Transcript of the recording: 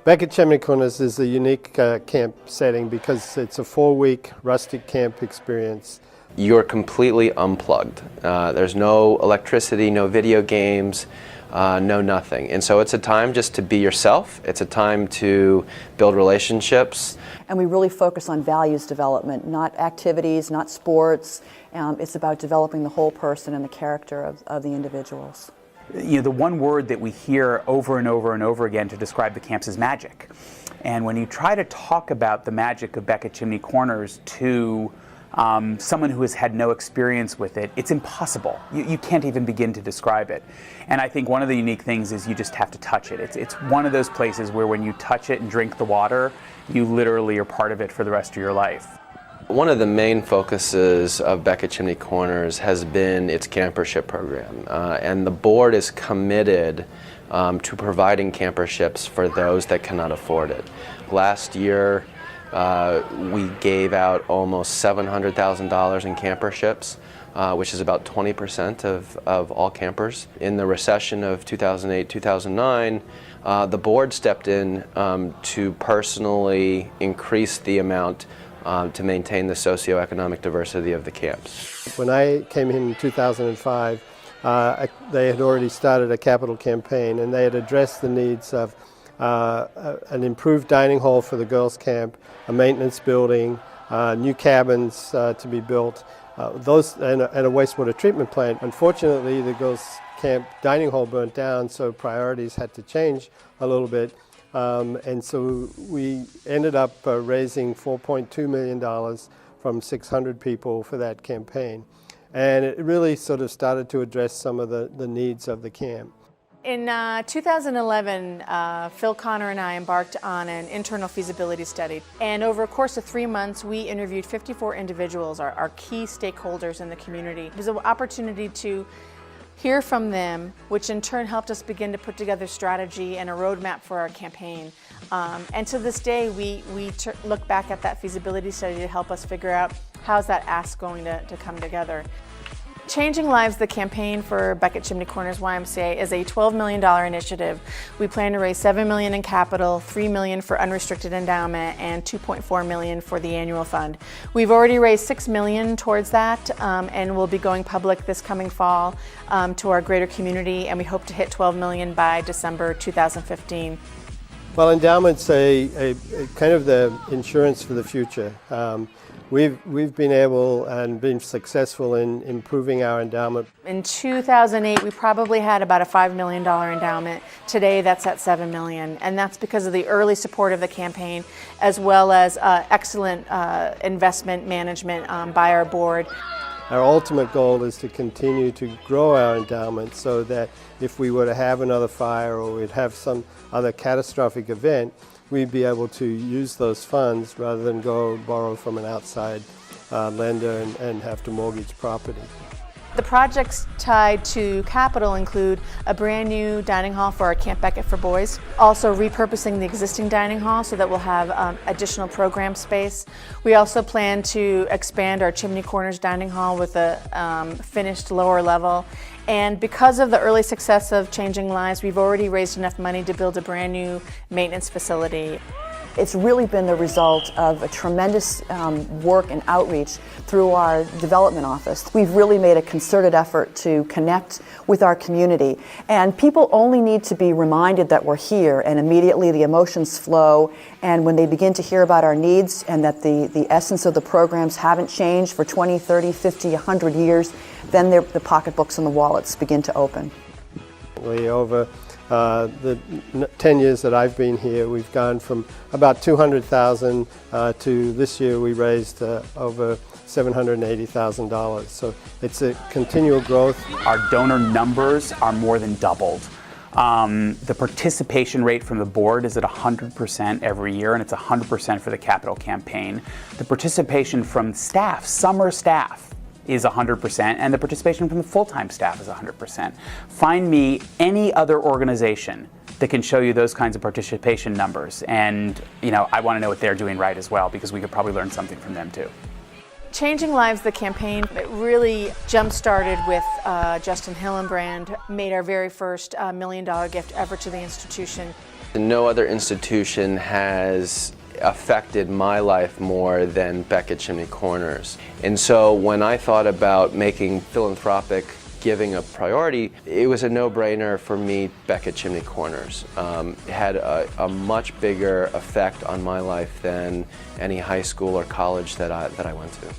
Becket-Chimney is a unique camp setting because it's a 4-week rustic camp experience. You're completely unplugged. There's no electricity, no video games, no nothing. And so it's a time just to be yourself. It's a time to build relationships. And we really focus on values development, not activities, not sports. It's about developing the whole person and the character of the individuals. You know, the one word that we hear over and over and over again to describe the camps is magic. And when you try to talk about the magic of Becket-Chimney Corners to someone who has had no experience with it, it's impossible. You can't even begin to describe it. And I think one of the unique things is you just have to touch it. It's one of those places where when you touch it and drink the water, you literally are part of it for the rest of your life. One of the main focuses of Becket-Chimney Corners has been its campership program, and the board is committed to providing camperships for those that cannot afford it. Last year, we gave out almost $700,000 in camperships, which is about 20% of all campers. In the recession of 2008-2009, the board stepped in to personally increase the amount to maintain the socioeconomic diversity of the camps. When I came in 2005, they had already started a capital campaign, and they had addressed the needs of an improved dining hall for the girls' camp, a maintenance building, new cabins to be built, and a wastewater treatment plant. Unfortunately, the girls' camp dining hall burnt down, so priorities had to change a little bit. And so we ended up raising $4.2 million from 600 people for that campaign. And it really sort of started to address some of the needs of the camp. In 2011, Phil Connor and I embarked on an internal feasibility study. And over a course of 3 months, we interviewed 54 individuals, our key stakeholders in the community. It was an opportunity to hear from them, which in turn helped us begin to put together strategy and a roadmap for our campaign. And to this day, we look back at that feasibility study to help us figure out how's that ask going to come together. Changing Lives, the campaign for Becket-Chimney Corners YMCA, is a $12 million initiative. We plan to raise $7 million in capital, $3 million for unrestricted endowment, and $2.4 million for the annual fund. We've already raised $6 million towards that, and we'll be going public this coming fall to our greater community, and we hope to hit $12 million by December 2015. Well, endowment's a kind of the insurance for the future. We've been able and been successful in improving our endowment. In 2008, we probably had about a $5 million endowment. Today, that's at $7 million, and that's because of the early support of the campaign, as well as excellent investment management by our board. Our ultimate goal is to continue to grow our endowment so that if we were to have another fire or we'd have some other catastrophic event, we'd be able to use those funds rather than go borrow from an outside lender and have to mortgage property. The projects tied to capital include a brand new dining hall for our Camp Becket for boys, also repurposing the existing dining hall so that we'll have additional program space. We also plan to expand our Chimney Corners dining hall with a finished lower level. And because of the early success of Changing Lives, we've already raised enough money to build a brand new maintenance facility. It's really been the result of a tremendous work and outreach through our development office. We've really made a concerted effort to connect with our community, and people only need to be reminded that we're here, and immediately the emotions flow, and when they begin to hear about our needs and that the essence of the programs haven't changed for 20, 30, 50, 100 years, then the pocketbooks and the wallets begin to open. Over the 10 years that I've been here, we've gone from about $200,000 to this year we raised over $780,000. So it's a continual growth. Our donor numbers are more than doubled. The participation rate from the board is at 100% every year, and it's 100% for the capital campaign. The participation from staff, summer staff, is 100%, and the participation from the full-time staff is 100%. Find me any other organization that can show you those kinds of participation numbers, and I want to know what they're doing right as well, because we could probably learn something from them too. Changing Lives, the campaign, it really jump-started with Justin Hillenbrand, made our very first $1 million gift ever to the institution. No other institution has affected my life more than Becket-Chimney Corners. And so when I thought about making philanthropic giving a priority, it was a no-brainer for me. Becket-Chimney Corners had a much bigger effect on my life than any high school or college that I went to.